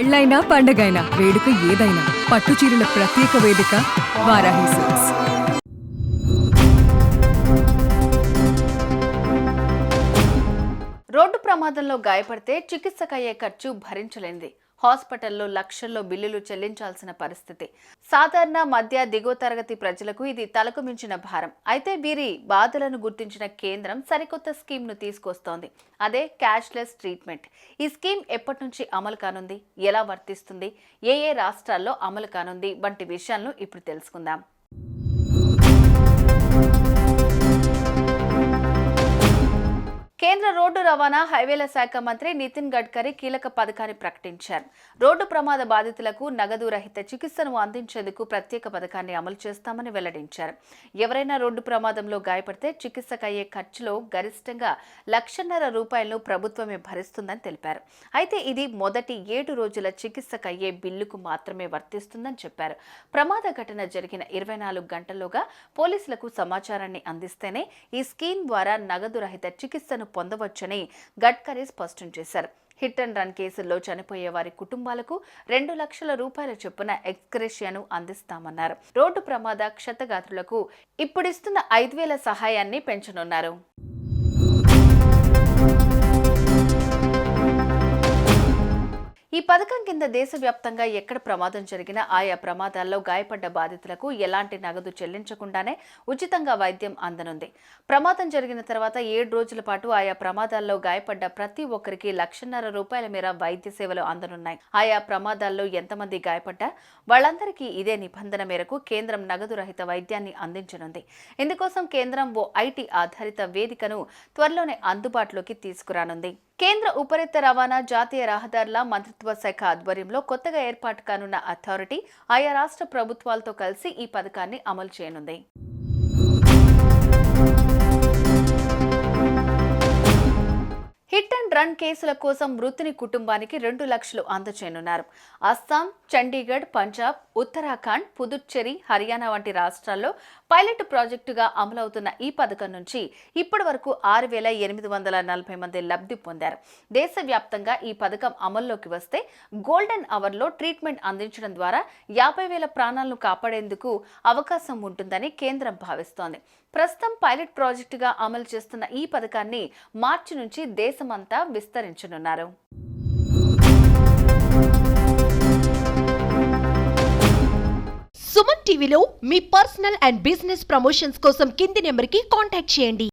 పెళ్ళైనా పండగైనా వేడుక ఏదైనా పట్టు చీరల ప్రత్యేక వేదిక వారాహి సిల్క్స్. రోడ్డు ప్రమాదంలో గాయపడితే చికిత్సకయ్యే ఖర్చు భరించలేనిది. హాస్పిటల్లో లక్షల్లో బిల్లులు చెల్లించాల్సిన పరిస్థితి. సాధారణ మధ్య దిగువ తరగతి ప్రజలకు ఇది తలకు మించిన భారం. అయితే వీరి బాధలను గుర్తించిన కేంద్రం సరికొత్త స్కీమ్ను తీసుకొస్తోంది. అదే క్యాష్లెస్ ట్రీట్మెంట్. ఈ స్కీమ్ ఎప్పటి నుంచి అమలు కానుంది, ఎలా వర్తిస్తుంది, ఏ రాష్ట్రాల్లో అమలు కానుంది వంటి విషయాలను ఇప్పుడు తెలుసుకుందాం. కేంద్ర రోడ్డు రవాణా హైవేల శాఖ మంత్రి నితిన్ గడ్కరీ కీలక పథకాన్ని ప్రకటించారు. రోడ్డు ప్రమాద బాధితులకు నగదు రహిత చికిత్సను అందించేందుకు ప్రత్యేక పథకాన్ని అమలు చేస్తామని వెల్లడించారు. ఎవరైనా రోడ్డు ప్రమాదంలో గాయపడితే చికిత్సకయ్యే ఖర్చులో గరిష్టంగా ₹1,50,000 ప్రభుత్వమే భరిస్తుందని తెలిపారు. అయితే ఇది మొదటి 7 రోజుల చికిత్సకయ్యే బిల్లుకు మాత్రమే వర్తిస్తుందని చెప్పారు. ప్రమాద ఘటన జరిగిన 24 గంటల్లోగా పోలీసులకు సమాచారాన్ని అందిస్తేనే ఈ స్కీమ్ ద్వారా నగదు రహిత చికిత్సను పొందవచ్చని గడ్కరీ స్పష్టం చేశారు. హిట్ అండ్ రన్ కేసుల్లో చనిపోయే వారి కుటుంబాలకు ₹2 లక్షల చొప్పున ఎక్స్గ్రేషియాను అందిస్తామన్నారు. రోడ్డు ప్రమాద క్షతగాత్రులకు ఇప్పుడిస్తున్న 5,000 సహాయాన్ని పెంచనున్నారు. ఈ పథకం కింద దేశవ్యాప్తంగా ఎక్కడ ప్రమాదం జరిగినా ఆయా ప్రమాదాల్లో గాయపడ్డ బాధితులకు ఎలాంటి నగదు చెల్లించకుండానే ఉచితంగా వైద్యం అందనుంది. ప్రమాదం జరిగిన తర్వాత 7 రోజుల పాటు ఆయా ప్రమాదాల్లో గాయపడ్డ ప్రతి ఒక్కరికి ₹1,50,000 మేర వైద్య సేవలు అందనున్నాయి. ఆయా ప్రమాదాల్లో ఎంతమంది గాయపడ్డా వాళ్ళందరికీ ఇదే నిబంధన మేరకు కేంద్రం నగదు రహిత వైద్యాన్ని అందించనుంది. ఇందుకోసం కేంద్రం ఓ ఐటీ ఆధారిత వేదికను త్వరలోనే అందుబాటులోకి తీసుకురానుంది. కేంద్ర ఉపరితల రవాణా, జాతీయ రహదారుల మంత్రిత్వ శాఖ ఆధ్వర్యంలో కొత్తగా ఏర్పాటు కానున్న అథారిటీ ఆయా రాష్ట్ర ప్రభుత్వాలతో కలిసి ఈ పథకాన్ని అమలు చేయనుంది. హిట్ అండ్ రన్ కేసుల కోసం మృతుని కుటుంబానికి ₹2 లక్షలు అందజేయనున్నారు. అస్సాం, చండీగఢ్, పంజాబ్, ఉత్తరాఖండ్, పుదుచ్చేరి, హర్యానా వంటి రాష్ట్రాల్లో పైలట్ ప్రాజెక్టుగా అమలవుతున్న ఈ పథకం నుంచి ఇప్పటి వరకు 6,840 మంది లబ్ధి పొందారు. దేశవ్యాప్తంగా ఈ పథకం అమల్లోకి వస్తే గోల్డెన్ అవర్లో ట్రీట్మెంట్ అందించడం ద్వారా 50,000 ప్రాణాలను కాపాడేందుకు అవకాశం ఉంటుందని కేంద్రం భావిస్తోంది. ప్రస్తుతం పైలట్ ప్రాజెక్టుగా అమలు చేస్తున్న ఈ పథకాన్ని మార్చి నుంచి దేశమంతా విస్తరించనున్నారు. సుమన్ టీవీలో మీ పర్సనల్ అండ్ బిజినెస్ ప్రమోషన్స్ కోసం కింది నెంబర్కి కాంటాక్ట్ చేయండి.